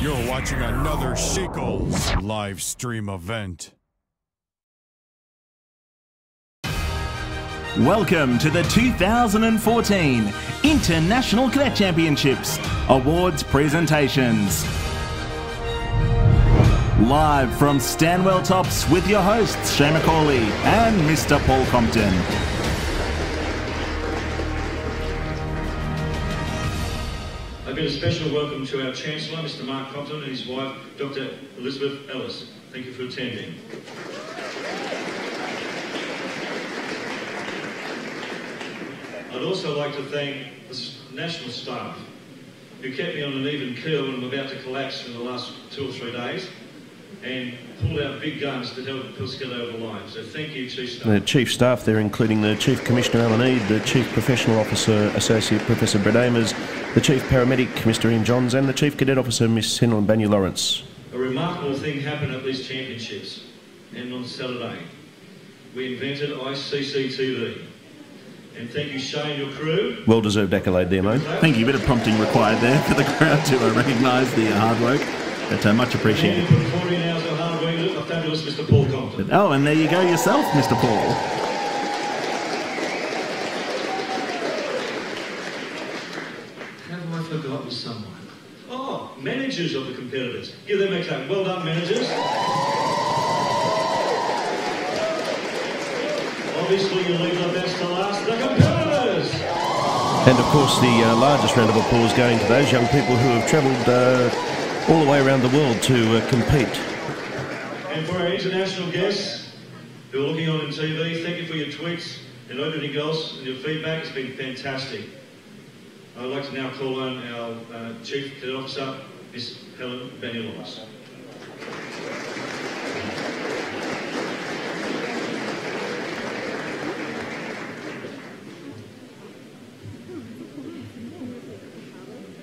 You're watching another Sheikles live stream event. Welcome to the 2014 International Cadet Championships Awards Presentations. Live from Stanwell Tops with your hosts Shay McAuley and Mr. Paul Compton. I bid a special welcome to our Chancellor, Mr. Mark Compton, and his wife, Dr. Elizabeth Ellis. Thank you for attending. I'd also like to thank the national staff who kept me on an even keel when I'm about to collapse in the last 2 or 3 days and pulled out big guns to help us get over the line. So thank you, Chief Staff. The Chief Staff there, including the Chief Commissioner Alan Eade, the Chief Professional Officer Associate Professor Brett Amers, the Chief Paramedic Mr Ian Johns and the Chief Cadet Officer Miss Helen Banyu-Lawrence. A remarkable thing happened at these championships, and on Saturday we invented ICCTV. And thank you, Shay, and your crew. Well-deserved accolade there, mate. Thank you. A bit of prompting required there for the crowd to recognise the hard work, but much appreciated. And you put 14 hours of hard work into a fabulous Mr. Paul Compton. Oh, and there you go yourself, Mr. Paul. Have I forgotten someone? Oh, managers of the competitors. Give them a clap. Well done, managers. Obviously, you leave the best to last, the competitors. And of course, the largest round of applause going to those young people who have travelled all the way around the world to compete. And for our international guests who are looking on TV, thank you for your tweets and everything else and your feedback. It's been fantastic. I'd like to now call on our Chief Cadet Officer, Miss Helen Banyu-Lawrence.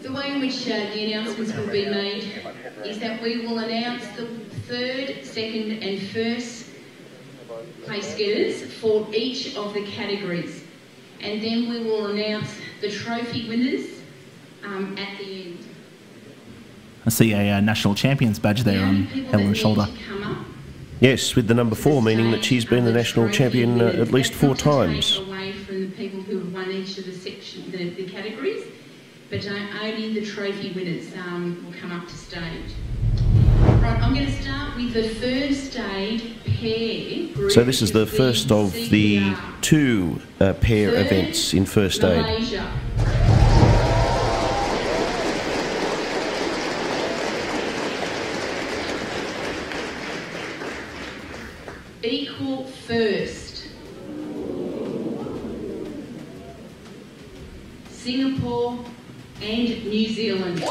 The way in which the announcements will be made is that we will announce the third, second and first place getters for each of the categories, and then we will announce the trophy winners at the end. I see a national champions badge there on Helen's shoulder. Yes, with the number 4, meaning that she's been the national champion at least 4 times. Away from the people who have won each of the the categories, but only the trophy winners will come up to stage. Right, I'm going to start with the first aid pair group. So this is the first of the 2 pair events in first aid. Malaysia. Equal first. Singapore and New Zealand.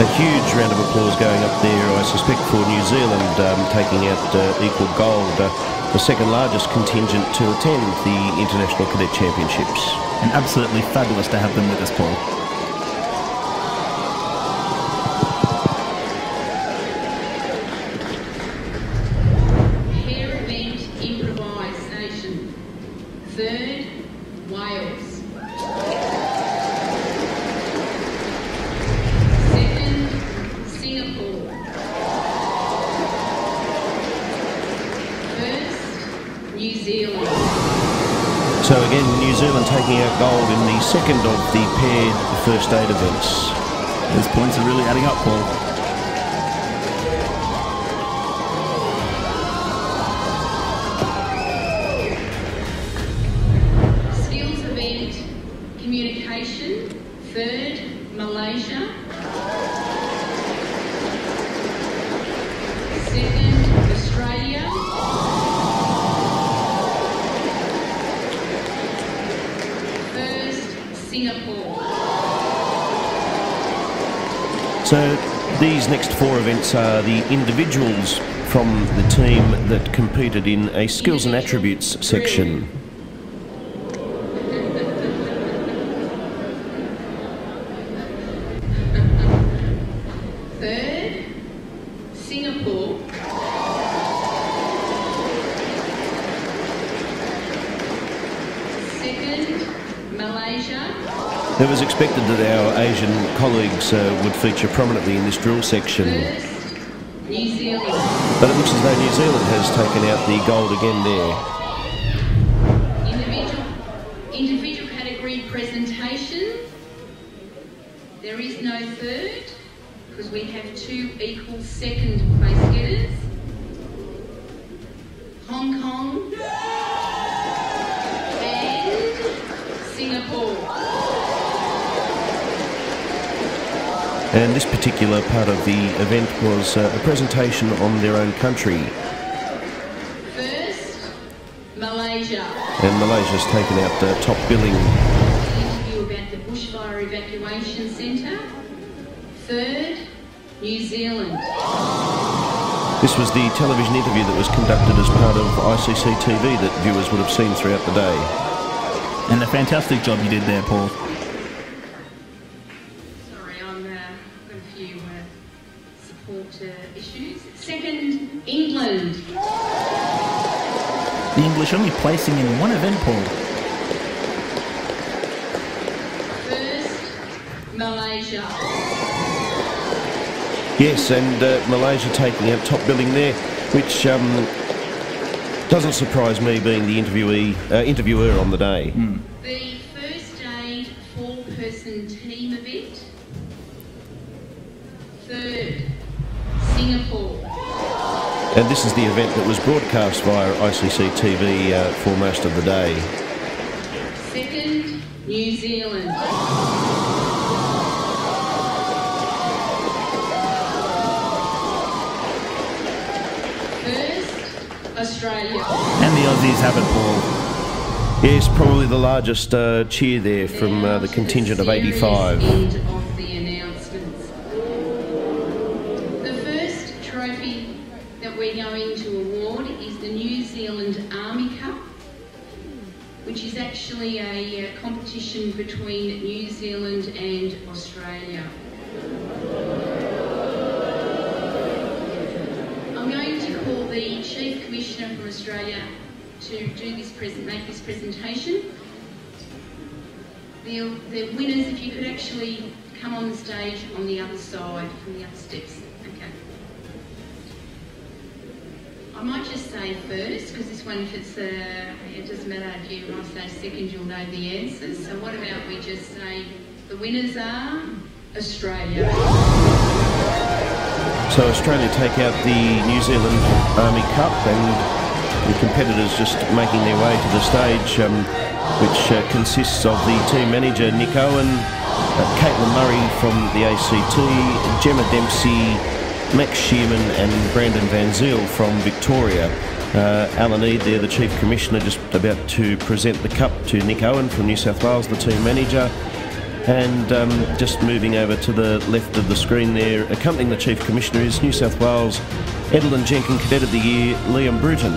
A huge round of applause going up there, I suspect, for New Zealand taking out equal gold, the second largest contingent to attend the International Cadet Championships. And absolutely fabulous to have them with us, Paul. Pair event improvisation. Third, Wales. Singapore. First, New Zealand. So again, New Zealand taking out gold in the second of the paired first aid events. Those points are really adding up, Paul. Skills event communication. Third, Malaysia. Second, Australia. First, Singapore. So these next 4 events are the individuals from the team that competed in a skills and attributes section. Third, Singapore. Second, Malaysia. It was expected that our Asian colleagues would feature prominently in this drill section. New Zealand. But it looks as though New Zealand has taken out the gold again there. Individual category presentation. There is no third because we have 2 equal second place getters. Hong Kong and Singapore. And this particular part of the event was a presentation on their own country. First, Malaysia. And Malaysia's taken out top billing. An interview about the bushfire evacuation centre. Third, New Zealand. This was the television interview that was conducted as part of ICC TV that viewers would have seen throughout the day. And a fantastic job you did there, Paul. Issues. Second, England. The English only placing in one event, Paul. First, Malaysia. Yes, and Malaysia taking out top billing there, which doesn't surprise me being the interviewer on the day. The first aid 4-person team event. Third, Singapore. And this is the event that was broadcast via ICC TV for most of the day. Second, New Zealand. First, Australia. And the Aussies have it, Paul. Yes, probably the largest cheer there from the contingent of 85. End of the announcements. The first trophy that we're going to award is the New Zealand Army Cup, which is actually a competition between New Zealand and Australia. I'm going to call the Chief Commissioner from Australia to do this make this presentation. The winners, if you could actually come on the stage on the other side, from the other steps. Okay. I might just say first, because this one, if it's it doesn't matter if you I say second, you'll know the answers. So what about we just say the winners are Australia. So Australia take out the New Zealand Army Cup, and the competitors just making their way to the stage, which consists of the team manager Nick Owen, Caitlin Murray from the ACT, Gemma Dempsey, Max Shearman and Brandon Van Zyl from Victoria. Alan Eade there, the Chief Commissioner, just about to present the cup to Nick Owen from New South Wales, the team manager. And just moving over to the left of the screen there, accompanying the Chief Commissioner is New South Wales Edelyn Jenkin Cadet of the Year, Liam Bruton.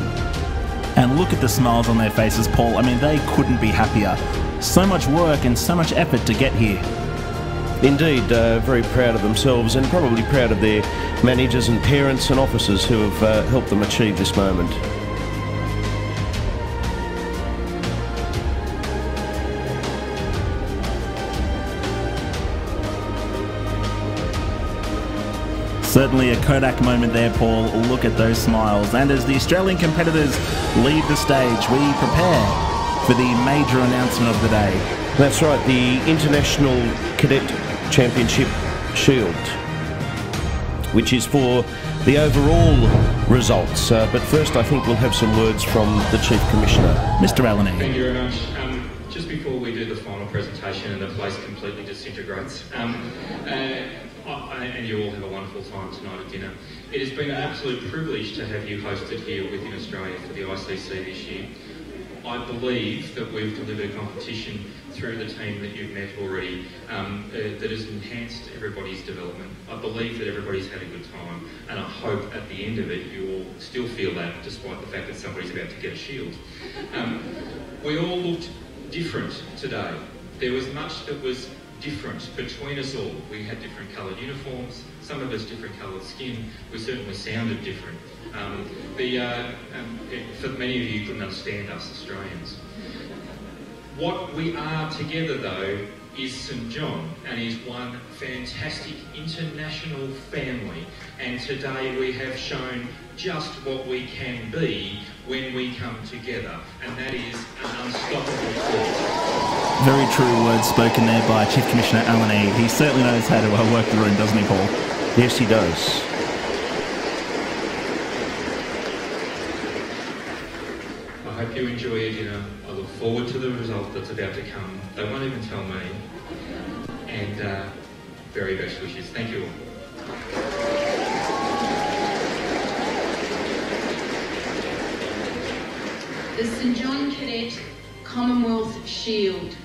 And look at the smiles on their faces, Paul. I mean, they couldn't be happier. So much work and so much effort to get here. Indeed, very proud of themselves and probably proud of their managers and parents and officers who have helped them achieve this moment. Certainly a Kodak moment there, Paul. Look at those smiles. And as the Australian competitors leave the stage, we prepare for the major announcement of the day. That's right, the International Cadet Championship Shield, which is for the overall results. But first, I think we'll have some words from the Chief Commissioner. Mr. Alan Eade. Thank you very much. Just before we do the final presentation and the place completely disintegrates, and you all have a wonderful time tonight at dinner. It has been an absolute privilege to have you hosted here within Australia for the ICC this year. I believe that we've delivered a competition through the team that you've met already that has enhanced everybody's development. I believe that everybody's had a good time, and I hope at the end of it you all still feel that, despite the fact that somebody's about to get a shield. We all looked different today. There was much that was different between us all. We had different coloured uniforms, some of us different coloured skin. We certainly sounded different. For many of you couldn't understand us Australians. What we are together though is St John and is one fantastic international family, and today we have shown just what we can be when we come together, and that is an unstoppable force. Very true words spoken there by Chief Commissioner Alan Eade. He certainly knows how to work the room, doesn't he, Paul? Yes, he does. I hope you enjoy your dinner. I look forward to the result that's about to come. They won't even tell me. And very best wishes. Thank you all. The St John Cadet Commonwealth Shield.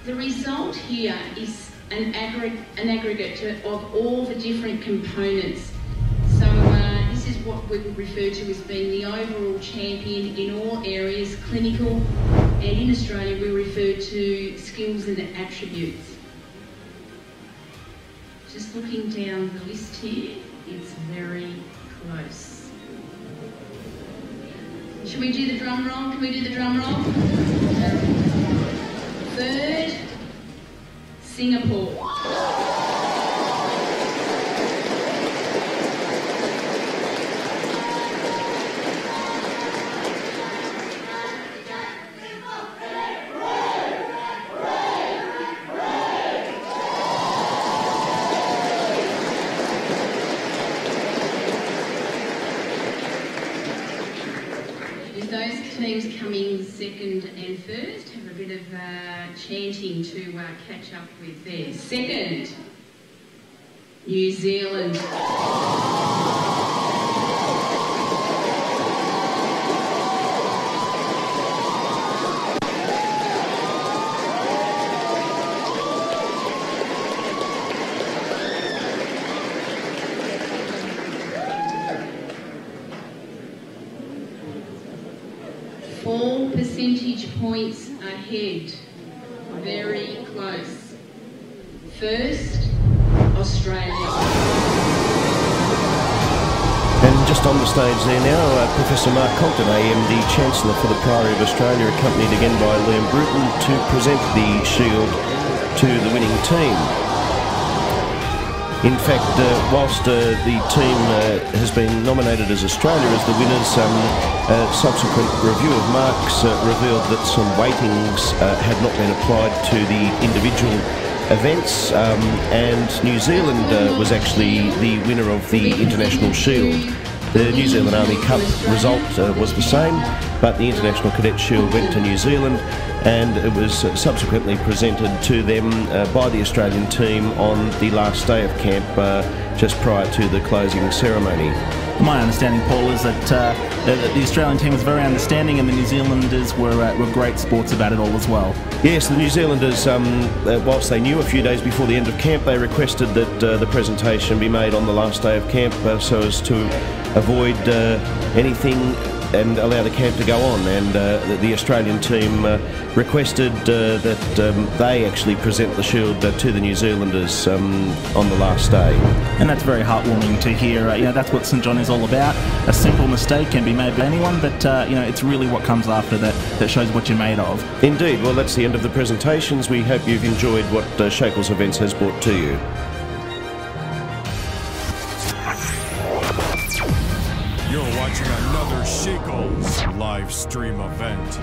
The result here is an aggregate of all the different components. So this is what we would refer to as being the overall champion in all areas, clinical, and in Australia we refer to skills and attributes. Just looking down the list here, it's very close. Should we do the drum roll? Can we do the drum roll? Third, Singapore. Those teams coming second and first have a bit of chanting to catch up with there. Second, New Zealand. Four percentage points ahead. Very close. First, Australia. And just on the stage there now, Professor Mark Compton, AMD Chancellor for the Priory of Australia, accompanied again by Liam Bruton to present the shield to the winning team. In fact, whilst the team has been nominated as Australia as the winners, subsequent review of marks revealed that some weightings had not been applied to the individual events, and New Zealand was actually the winner of the International Shield. The New Zealand Army Cup result was the same, but the International Cadet Shield went to New Zealand, and it was subsequently presented to them by the Australian team on the last day of camp, just prior to the closing ceremony. My understanding, Paul, is that the Australian team was very understanding, and the New Zealanders were great sports about it all as well. Yes, the New Zealanders, whilst they knew a few days before the end of camp, they requested that the presentation be made on the last day of camp so as to avoid anything and allow the camp to go on, and the Australian team requested that they actually present the shield to the New Zealanders on the last day. And that's very heartwarming to hear. You know, that's what St John is all about. A simple mistake can be made by anyone, but you know, it's really what comes after that shows what you're made of. Indeed. Well, that's the end of the presentations. We hope you've enjoyed what Shackles Events has brought to you. You're watching another Shackles live stream event.